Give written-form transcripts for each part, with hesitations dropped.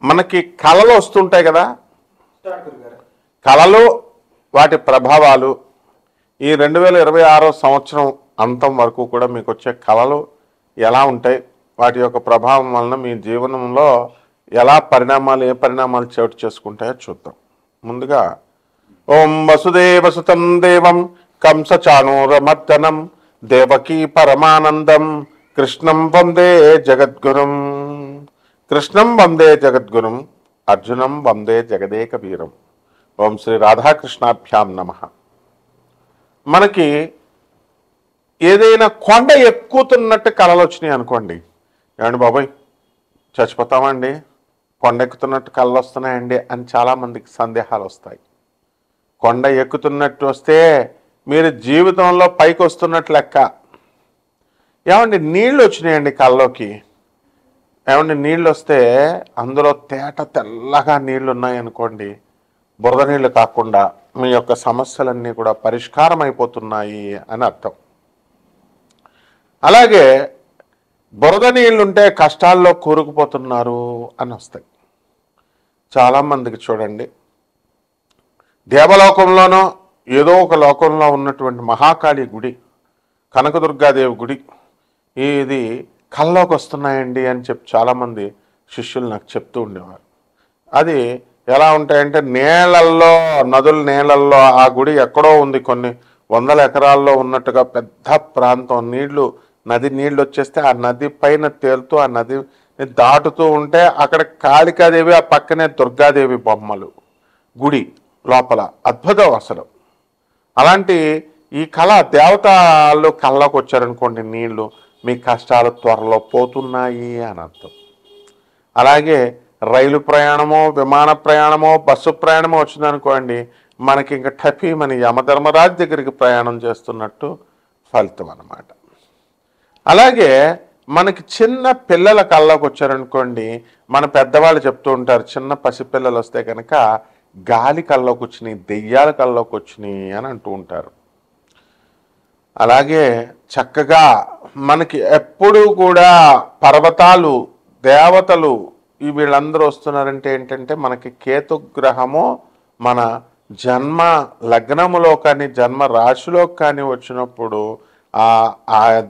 మనకి కళలు వస్తుంటాయి కదా, కళలు వాటి ప్రభావాలు ఈ 2026 సంవత్సరం అంతం వరకు కూడా మీకు వచ్చే కళలు ఎలా ఉంటాయి, వాటి యొక్క ప్రభావం వలన మీ జీవనంలో ఎలా ఏ పరిణామాలు చోటు చేసుకుంటాయో చూద్దాం. ముందుగా ఓం వసుదేవసుతం దేవం కంసచాణూరమర్దనం దేవకీ పరమానందం కృష్ణం వందే జగద్గురుం. కృష్ణం వందే జగద్గురుం అర్జునం వందే జగదేక వీరం. ఓం శ్రీ రాధాకృష్ణాభ్యాం నమః. మనకి ఏదైనా కొండ ఎక్కుతున్నట్టు కళలు వచ్చినాయి అనుకోండి, ఏమండి బాబాయ్ చచ్చిపోతామండి, కొండ ఎక్కుతున్నట్టు కళలు వస్తున్నాయండి అని చాలామందికి సందేహాలు వస్తాయి. కొండ ఎక్కుతున్నట్టు వస్తే మీరు జీవితంలో పైకి వస్తున్నట్టు లెక్క. ఏమండి నీళ్ళు వచ్చినాయండి కళ్ళలోకి, ఏమండి నీళ్ళు వస్తే అందులో తెల్లగా నీళ్ళు ఉన్నాయనుకోండి, బురద నీళ్ళు కాకుండా మీ యొక్క సమస్యలన్నీ కూడా పరిష్కారం అయిపోతున్నాయి అని అర్థం. అలాగే బురద నీళ్ళుంటే కష్టాల్లో కూరుకుపోతున్నారు అని వస్తాయి. చాలామందికి చూడండి, దేవలోకంలోనో ఏదో ఒక లోకంలో ఉన్నటువంటి మహాకాళి గుడి, కనకదుర్గాదేవి గుడి ఇది కల్లోకి వస్తున్నాయండి అని చెప్పి చాలామంది శిష్యులు నాకు చెప్తూ ఉండేవారు. అది ఎలా ఉంటాయంటే నేలల్లో, నదుల నేలల్లో ఆ గుడి ఎక్కడో ఉంది, కొన్ని వందల ఎకరాల్లో ఉన్నట్టుగా పెద్ద ప్రాంతం, నది నీళ్ళు వచ్చేస్తే ఆ నది పైన తేలుతూ ఆ నదిని దాటుతూ ఉంటే అక్కడ కాళికాదేవి, ఆ పక్కనే దుర్గాదేవి బొమ్మలు గుడి లోపల. అద్భుతం అసలు. అలాంటి ఈ కళ దేవతలు కళ్ళలోకి వచ్చారనుకోండి, నీళ్లు మీ కష్టాలు త్వరలో పోతున్నాయి అని అర్థం. అలాగే రైలు ప్రయాణమో, విమాన ప్రయాణమో, బస్సు ప్రయాణమో వచ్చిందనుకోండి, మనకి ఇంకా టఫీమని యమధర్మరాజు దగ్గరికి ప్రయాణం చేస్తున్నట్టు ఫలితం అన్నమాట. అలాగే మనకి చిన్న పిల్లల కళ్ళలోకి వచ్చారనుకోండి, మన పెద్దవాళ్ళు చెప్తూ ఉంటారు, చిన్న పసిపిల్లలు వస్తే కనుక గాలి కళ్ళలోకి వచ్చినాయి, దెయ్యాల కళ్ళలోకి వచ్చినాయి అని అంటూ ఉంటారు. అలాగే చక్కగా మనకి ఎప్పుడూ కూడా పర్వతాలు, దేవతలు వీళ్ళందరూ వస్తున్నారంటే ఏంటంటే మనకి కేతుగ్రహము మన జన్మ లగ్నములో కానీ జన్మ రాశిలో కానీ వచ్చినప్పుడు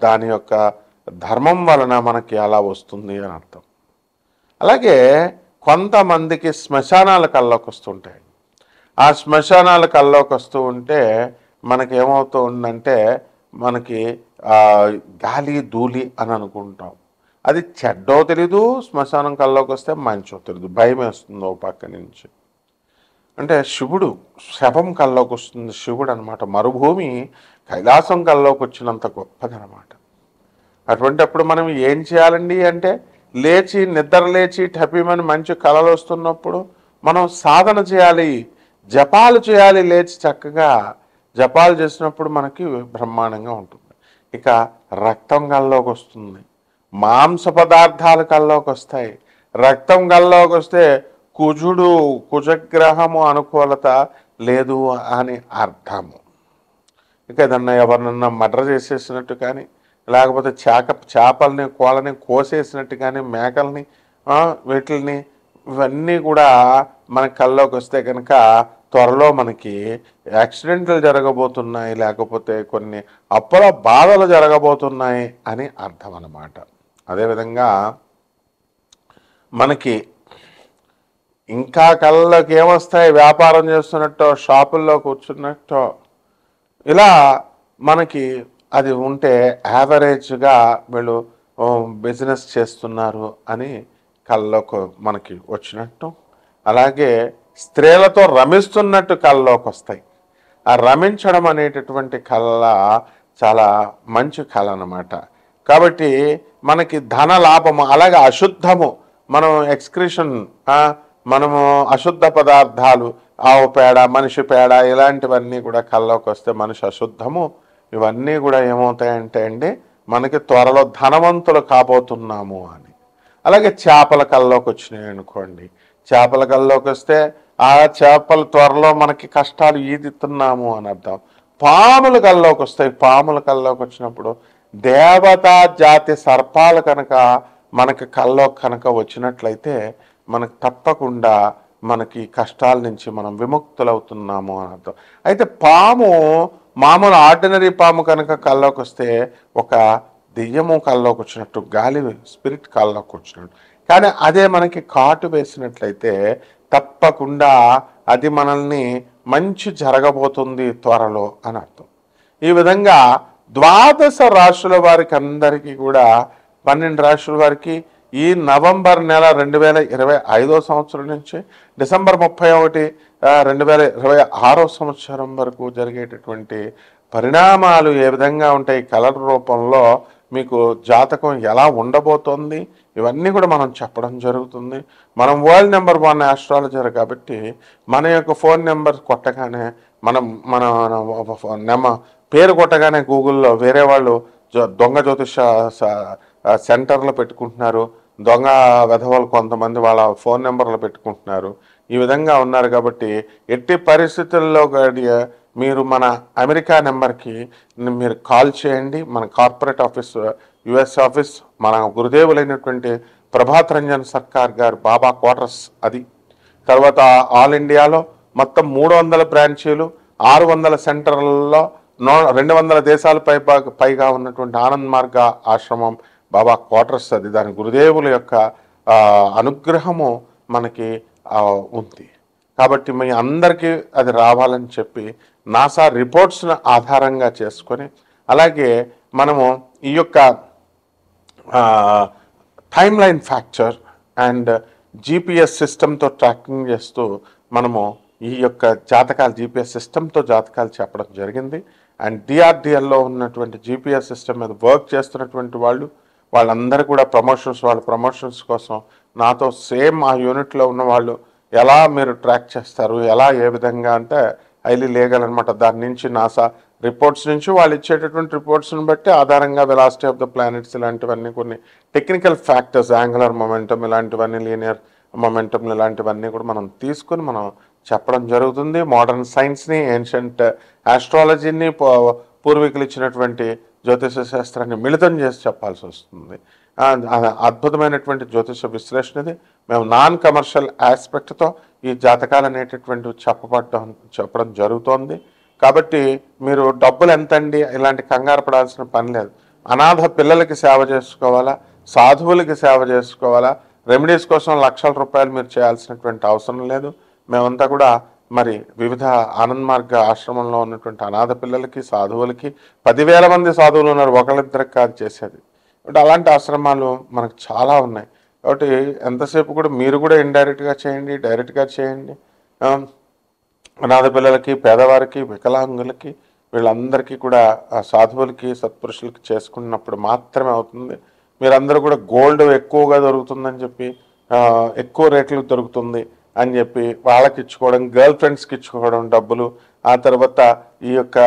దాని యొక్క ధర్మం వలన మనకి అలా వస్తుంది అని అర్థం. అలాగే కొంతమందికి శ్మశానాల కల్లోకి వస్తుంటాయి. ఆ శ్మశానాల కల్లోకి వస్తూ ఉంటే మనకి ఏమవుతూ ఉందంటే మనకి గాలి ధూళి అని అనుకుంటాం. అది చెడ్డో తెలీదు, శ్మశానం కల్లోకి వస్తే మంచో తెలీదు, భయం వేస్తుంది ఓ పక్క నుంచి. అంటే శివుడు శవం కల్లోకి వస్తుంది, శివుడు అనమాట. మరుభూమి కైలాసం కల్లోకి వచ్చినంత గొప్పదనమాట. అటువంటిప్పుడు మనం ఏం చేయాలండి అంటే నిద్ర లేచి టపీమని మంచి కళలు వస్తున్నప్పుడు మనం సాధన చేయాలి, జపాలు చేయాలి. లేచి చక్కగా జపాలు చేసినప్పుడు మనకి బ్రహ్మాండంగా ఉంటుంది. ఇక రక్తం కల్లోకి వస్తుంది, మాంస పదార్థాలు కల్లోకి వస్తాయి. రక్తం కల్లోకి వస్తే కుజగ్రహము అనుకూలత లేదు అని అర్థము. ఇక ఏదన్నా ఎవరినన్నా మర్డర్ చేసేసినట్టు కానీ, లేకపోతే చేపల్ని కోళ్ళని కోసేసినట్టు కానీ, మేకల్ని వీటిని ఇవన్నీ కూడా మన కల్లోకి వస్తే కనుక త్వరలో మనకి యాక్సిడెంట్లు జరగబోతున్నాయి, లేకపోతే కొన్ని అప్పుల బాధలు జరగబోతున్నాయి అని అర్థం అన్నమాట. అదేవిధంగా మనకి ఇంకా కళ్ళకి ఏమొస్తాయి, వ్యాపారం చేస్తున్నట్టో, షాపుల్లో కూర్చున్నట్టో, ఇలా మనకి అది ఉంటే యావరేజ్గా వీళ్ళు బిజినెస్ చేస్తున్నారు అని కళ్ళలోకి మనకి వచ్చినట్టు. అలాగే స్త్రీలతో రమిస్తున్నట్టు కళ్ళలోకి వస్తాయి. ఆ రమించడం అనేటటువంటి కళ చాలా మంచి కళ అన్నమాట. కాబట్టి మనకి ధన లాభము, అలాగే అశుద్ధము, మనం ఎక్స్క్రిషన్, మనము అశుద్ధ పదార్థాలు, ఆవు పేడ, మనిషి పేడ, ఇలాంటివన్నీ కూడా కళ్ళలోకి వస్తే మనిషి అశుద్ధము, ఇవన్నీ కూడా ఏమవుతాయంటే అండి మనకి త్వరలో ధనవంతులు కాబోతున్నాము అని. అలాగే చేపల కళ్ళలోకి వచ్చినాయి అనుకోండి, చేపల కళ్ళలోకి వస్తే ఆ చేపల త్వరలో మనకి కష్టాలు ఈదుతున్నాము అని అర్థం. పాముల కళ్ళలోకి వస్తాయి, పాముల కళ్ళలోకి వచ్చినప్పుడు దేవతా జాతి సర్పాలు కనుక మనకి కళ్ళలోకి కనుక వచ్చినట్లయితే మనకు తప్పకుండా మనకి కష్టాల నుంచి మనం విముక్తులవుతున్నాము అని అర్థం. అయితే పాము మామూలు ఆర్డినరీ పాము కనుక కల్లోకి వస్తే ఒక దెయ్యము కల్లోకి వచ్చినట్టు, గాలి స్పిరిట్ కల్లోకి వచ్చినట్టు. కానీ అదే మనకి కాటు వేసినట్లయితే తప్పకుండా అది మనల్ని మంచి జరగబోతుంది త్వరలో అని అర్థం. ఈ విధంగా 12 రాశుల వారికి అందరికీ కూడా 12 రాశుల వారికి ఈ నవంబర్ నెల 2025 సంవత్సరం నుంచి డిసెంబర్ 31, 2026 సంవత్సరం వరకు జరిగేటటువంటి పరిణామాలు ఏ విధంగా ఉంటాయి, కలర్ రూపంలో మీకు జాతకం ఎలా ఉండబోతోంది, ఇవన్నీ కూడా మనం చెప్పడం జరుగుతుంది. మనం వరల్డ్ నెంబర్ 1 ఆస్ట్రాలజర్ కాబట్టి మన యొక్క ఫోన్ నెంబర్ కొట్టగానే మన పేరు కొట్టగానే గూగుల్లో వేరే వాళ్ళు దొంగ జ్యోతిష సెంటర్లో పెట్టుకుంటున్నారు, దొంగ వెధవలు కొంతమంది వాళ్ళ ఫోన్ నెంబర్లు పెట్టుకుంటున్నారు. ఈ విధంగా ఉన్నారు కాబట్టి ఎట్టి పరిస్థితుల్లో మీరు మన అమెరికా నెంబర్కి మీరు కాల్ చేయండి. మన కార్పొరేట్ ఆఫీస్, యుఎస్ ఆఫీస్, మన గురుదేవులైనటువంటి ప్రభాత్ రంజన్ సర్కార్ గారు బాబా క్వార్టర్స్ అది. తర్వాత ఆల్ ఇండియాలో మొత్తం 300 బ్రాంచీలు, 600 సెంటర్లలో 200 దేశాల పైగా ఉన్నటువంటి ఆనంద్ మార్గ ఆశ్రమం బాబా క్వార్టర్స్ అది. దాని గురుదేవుల యొక్క అనుగ్రహము మనకి ఉంది కాబట్టి మీ అందరికీ అది రావాలని చెప్పి నాసా రిపోర్ట్స్ను ఆధారంగా చేసుకొని, అలాగే మనము ఈ యొక్క టైమ్ లైన్ ఫ్యాక్చర్ అండ్ జీపీఎస్ సిస్టంతో ట్రాకింగ్ చేస్తూ మనము ఈ యొక్క జాతకాలు జీపీఎస్ సిస్టంతో జాతకాలు చెప్పడం జరిగింది. అండ్ డిఆర్డిఎల్లో ఉన్నటువంటి జీపీఎస్ సిస్టమ్ మీద వర్క్ చేస్తున్నటువంటి వాళ్ళందరూ కూడా వాళ్ళ ప్రమోషన్స్ కోసం నాతో సేమ్ ఆ యూనిట్లో ఉన్న వాళ్ళు ఎలా మీరు ట్రాక్ చేస్తారు, ఎలా ఏ విధంగా అంటే హైలీ లీగల్ అనమాట. దాని నుంచి నాసా రిపోర్ట్స్ నుంచి వాళ్ళు ఇచ్చేటటువంటి రిపోర్ట్స్ని బట్టి ఆధారంగా వెలాసిటీ ఆఫ్ ద ప్లానెట్స్ ఇలాంటివన్నీ, కొన్ని టెక్నికల్ ఫ్యాక్టర్స్, యాంగులర్ మొమెంటమ్ ఇలాంటివన్నీ, లీనియర్ మొమెంటమ్ ఇలాంటివన్నీ కూడా మనం తీసుకుని మనం చెప్పడం జరుగుతుంది. మోడర్న్ సైన్స్ని, ఏన్షియంట్ ఆస్ట్రాలజీని, పూర్వీకులు ఇచ్చినటువంటి జ్యోతిష శాస్త్రాన్ని మిళితం చేసి చెప్పాల్సి వస్తుంది. అద్భుతమైనటువంటి జ్యోతిష విశ్లేషణది. మేము నాన్ కమర్షియల్ ఆస్పెక్ట్తో ఈ జాతకాలు అనేటటువంటివి చెప్పడం జరుగుతోంది. కాబట్టి మీరు డబ్బులు ఎంతండి ఇలాంటి కంగారు పడాల్సిన పని లేదు. అనాథ పిల్లలకి సేవ చేసుకోవాలా, సాధువులకి సేవ చేసుకోవాలా, రెమెడీస్ కోసం లక్షల రూపాయలు మీరు చేయాల్సినటువంటి అవసరం లేదు. మేమంతా కూడా మరి వివిధ ఆనంద్ మార్గ ఆశ్రమంలో ఉన్నటువంటి అనాథ పిల్లలకి, సాధువులకి 10,000 మంది సాధువులు ఉన్నారు, ఒకళ్ళిద్దరికి కాదు చేసేది. కాబట్టి అలాంటి ఆశ్రమాలు మనకు చాలా ఉన్నాయి. కాబట్టి ఎంతసేపు కూడా మీరు కూడా ఇండైరెక్ట్గా చేయండి, డైరెక్ట్గా చేయండి. అనాథ పిల్లలకి, పేదవారికి, వికలాంగులకి, వీళ్ళందరికీ కూడా సాధువులకి, సత్పురుషులకి చేసుకున్నప్పుడు మాత్రమే అవుతుంది. మీరందరూ కూడా గోల్డ్ ఎక్కువగా దొరుకుతుందని చెప్పి, ఎక్కువ రేట్లకు దొరుకుతుంది అని చెప్పి వాళ్ళకి ఇచ్చుకోవడం, గర్ల్ ఫ్రెండ్స్కి ఇచ్చుకోవడం డబ్బులు, ఆ తర్వాత ఈ యొక్క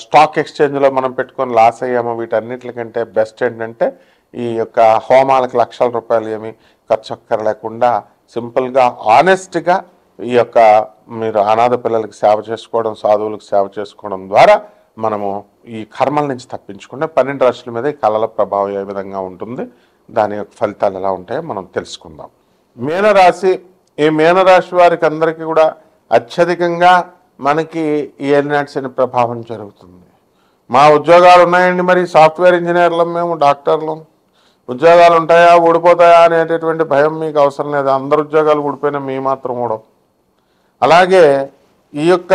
స్టాక్ ఎక్స్చేంజ్లో మనం పెట్టుకొని లాస్ అయ్యాము, వీటన్నిటికంటే బెస్ట్ ఏంటంటే ఈ యొక్క హోమాలకు లక్షల రూపాయలు ఏమి ఖర్చు అక్కర్లేకుండా సింపుల్గా ఆనెస్ట్గా ఈ యొక్క మీరు అనాథ పిల్లలకి సేవ చేసుకోవడం, సాధువులకు సేవ చేసుకోవడం ద్వారా మనము ఈ కర్మల నుంచి తప్పించుకుంటే 12 రాశుల మీద ఈ కళల ప్రభావం ఏ విధంగా ఉంటుంది, దాని యొక్క ఫలితాలు ఎలా ఉంటాయో మనం తెలుసుకుందాం. మీనరాశి, ఈ మీనరాశి వారికి అందరికీ కూడా అత్యధికంగా మనకి ఈ ఏలినాటి శని ప్రభావం జరుగుతుంది. మా ఉద్యోగాలు ఉన్నాయండి, మరి సాఫ్ట్వేర్ ఇంజనీర్లం, మేము డాక్టర్లం, ఉద్యోగాలు ఉంటాయా ఊడిపోతాయా అనేటటువంటి భయం మీకు అవసరం లేదు. అందరు ఉద్యోగాలు ఊడిపోయినా మీ మాత్రం ఊడవు. అలాగే ఈ యొక్క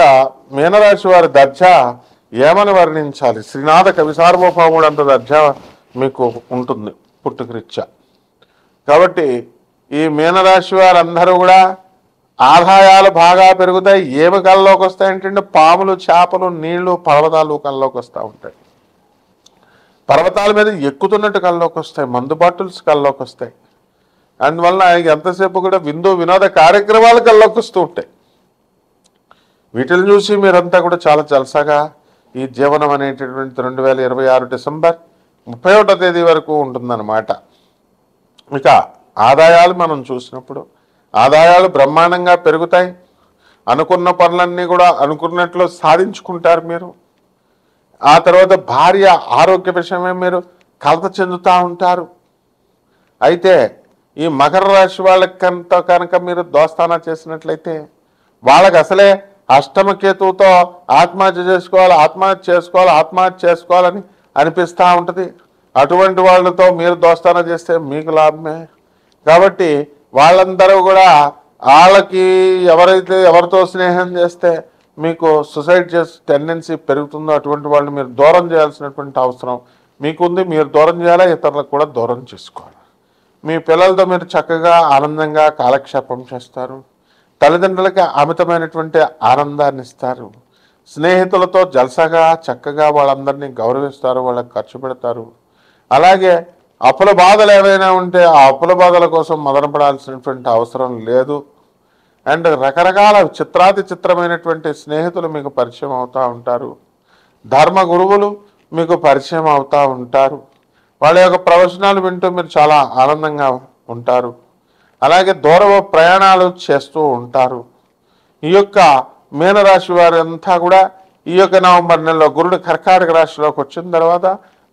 మీనరాశి వారి దర్జా ఏమని వర్ణించాలి? శ్రీనాథ కవి సార్వభౌముడు అంత దర్జా మీకు ఉంటుంది పుట్టుకరీత్యా. కాబట్టి ఈ మీనరాశి వారందరూ కూడా ఆదాయాలు బాగా పెరుగుతాయి. ఏమి కళ్ళలోకి వస్తాయంటే పాములు, చేపలు, నీళ్లు, పర్వతాలు కళ్ళలోకి వస్తూ ఉంటాయి. పర్వతాల మీద ఎక్కుతున్నట్టు కళ్ళలోకి వస్తాయి, మందు బాటిల్స్ కళ్ళలోకి వస్తాయి. అందువలన ఎంతసేపు కూడా వినోద కార్యక్రమాలు కళ్ళలోకి వస్తూ ఉంటాయి. వీటిని చూసి మీరంతా కూడా చాలా జలసాగా ఈ జీవనం అనేటటువంటి 2026 డిసెంబర్ 31వ తేదీ వరకు ఉంటుందన్నమాట. ఇక ఆదాయాలు మనం చూసినప్పుడు ఆదాయాలు బ్రహ్మాండంగా పెరుగుతాయి. అనుకున్న పనులన్నీ కూడా అనుకున్నట్లు సాధించుకుంటారు మీరు. ఆ తర్వాత భార్య ఆరోగ్య విషయమే మీరు కలత చెందుతూ ఉంటారు. అయితే ఈ మకర రాశి వాళ్ళకంత కనుక మీరు దోస్తానా చేసినట్లయితే వాళ్ళకి అసలే అష్టమకేతువుతో ఆత్మహత్య చేసుకోవాలని అనిపిస్తూ ఉంటుంది. అటువంటి వాళ్ళతో మీరు దోస్తానా చేస్తే మీకు లాభమే. కాబట్టి వాళ్ళందరూ కూడా వాళ్ళకి ఎవరితో స్నేహం చేస్తే మీకు సూసైడ్ చేసే టెండెన్సీ పెరుగుతుందో అటువంటి వాళ్ళు మీరు దూరం చేయాల్సినటువంటి అవసరం మీకుంది. మీరు దూరం చేయాలా, ఇతరులకు కూడా దూరం చేసుకోవాలి. మీ పిల్లలతో మీరు చక్కగా ఆనందంగా కాలక్షేపం చేస్తారు. తల్లిదండ్రులకి అమితమైనటువంటి ఆనందాన్ని ఇస్తారు. స్నేహితులతో జల్సాగా చక్కగా వాళ్ళందరినీ గౌరవిస్తారు, వాళ్ళకి ఖర్చు పెడతారు. అలాగే అప్పుల బాధలు ఏవైనా ఉంటే ఆ అప్పుల బాధల కోసం మదనపడాల్సినటువంటి అవసరం లేదు. అండ్ రకరకాల చిత్రమైనటువంటి స్నేహితులు మీకు పరిచయం అవుతూ ఉంటారు. ధర్మ గురువులు మీకు పరిచయం అవుతూ ఉంటారు. వాళ్ళ యొక్క ప్రవచనాలు వింటూ మీరు చాలా ఆనందంగా ఉంటారు. అలాగే దూర ప్రయాణాలు చేస్తూ ఉంటారు. ఈ యొక్క మీనరాశి వారంతా కూడా ఈ యొక్క నవంబర్ నెలలో గురుడు కర్కాటక రాశిలోకి వచ్చిన తర్వాత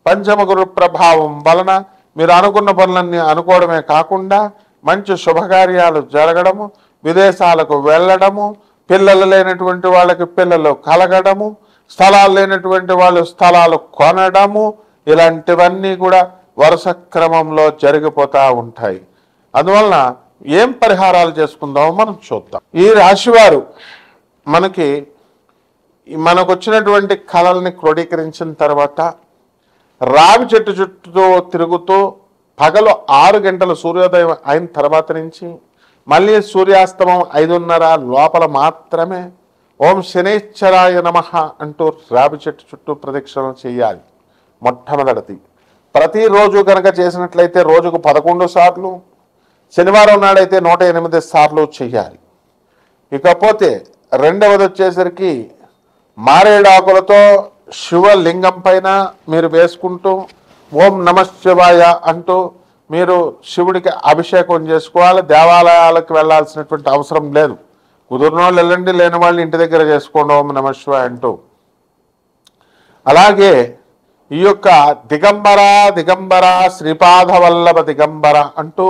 పంచమ గురు ప్రభావం వలన మీరు అనుకున్న పనులన్నీ అనుకోవడమే కాకుండా మంచి శుభకార్యాలు జరగడము, విదేశాలకు వెళ్ళడము, పిల్లలు లేనటువంటి వాళ్ళకి పిల్లలు కలగడము, స్థలాలు లేనటువంటి వాళ్ళు స్థలాలు కొనడము, ఇలాంటివన్నీ కూడా వరుస క్రమంలో జరిగిపోతూ ఉంటాయి. అందువలన ఏం పరిహారాలు చేసుకుందామో మనం చూద్దాం. ఈ రాశివారు మనకు వచ్చినటువంటి కళల్ని క్రోడీకరించిన తర్వాత రావి చెట్టు చుట్టూ తిరుగుతూ పగలు 6 గంటల సూర్యోదయం అయిన తర్వాత నుంచి మళ్ళీ సూర్యాస్తమం 5:30 లోపల మాత్రమే ఓం శనైశ్చరాయ నమః అంటూ రావి చెట్టు చుట్టూ ప్రదక్షిణలు చేయాలి. మొట్టమొదటిది ప్రతిరోజు కనుక చేసినట్లయితే రోజుకు 11 సార్లు, శనివారం నాడైతే 108 సార్లు చేయాలి. ఇకపోతే రెండవది వచ్చేసరికి మారేడాకులతో శివలింగం పైన మీరు వేసుకుంటూ ఓం నమః శివాయ అంటూ మీరు శివుడికి అభిషేకం చేసుకోవాలి. దేవాలయాలకు వెళ్ళాల్సినటువంటి అవసరం లేదు. కుదిరిన వాళ్ళు వెళ్ళండి, లేని వాళ్ళు ఇంటి దగ్గర చేసుకోండి ఓం నమః శివాయ అంటూ. అలాగే ఈ యొక్క దిగంబర శ్రీపాదవల్లభ దిగంబర అంటూ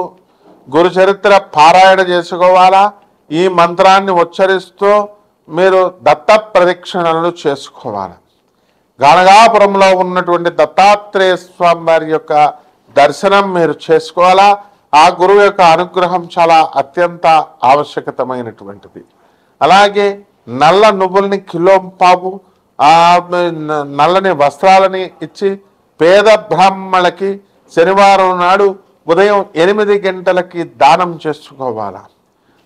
గురు చరిత్ర పారాయణ చేసుకోవాలా. ఈ మంత్రాన్ని ఉచ్చరిస్తూ మీరు దత్త ప్రదక్షిణలు చేసుకోవాలి. గానగాపురంలో ఉన్నటువంటి దత్తాత్రేయ స్వామి వారి యొక్క దర్శనం మీరు చేసుకోవాలా. ఆ గురువు యొక్క అనుగ్రహం చాలా అత్యంత ఆవశ్యకతమైనటువంటిది. అలాగే నల్ల నువ్వుల్ని కిలోంపావు నల్లని వస్త్రాలని ఇచ్చి పేద బ్రాహ్మణులకి శనివారం నాడు ఉదయం 8 గంటలకి దానం చేసుకోవాలి.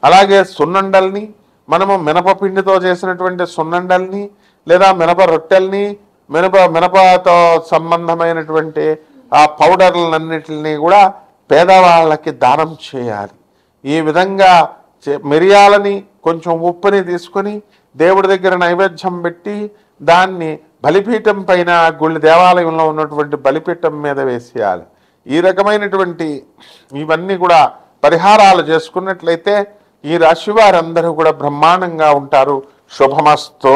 అలాగే సున్నుండల్ని మనము మినపపిండితో చేసినటువంటి సున్నుండల్ని లేదా మినప రొట్టెల్ని మినపతో సంబంధమైనటువంటి ఆ పౌడర్లన్నిటిని కూడా పేదవాళ్ళకి దానం చేయాలి. ఈ విధంగా మిరియాలని కొంచెం ఉప్పుని తీసుకొని దేవుడి దగ్గర నైవేద్యం పెట్టి దాన్ని బలిపీఠం పైన గుళ్ళ దేవాలయంలో ఉన్నటువంటి బలిపీఠం మీద వేసేయాలి. ఈ రకమైనటువంటి ఇవన్నీ కూడా పరిహారాలు చేసుకున్నట్లయితే ఈ రాశి వారందరూ కూడా బ్రహ్మాండంగా ఉంటారు. శుభమస్తు.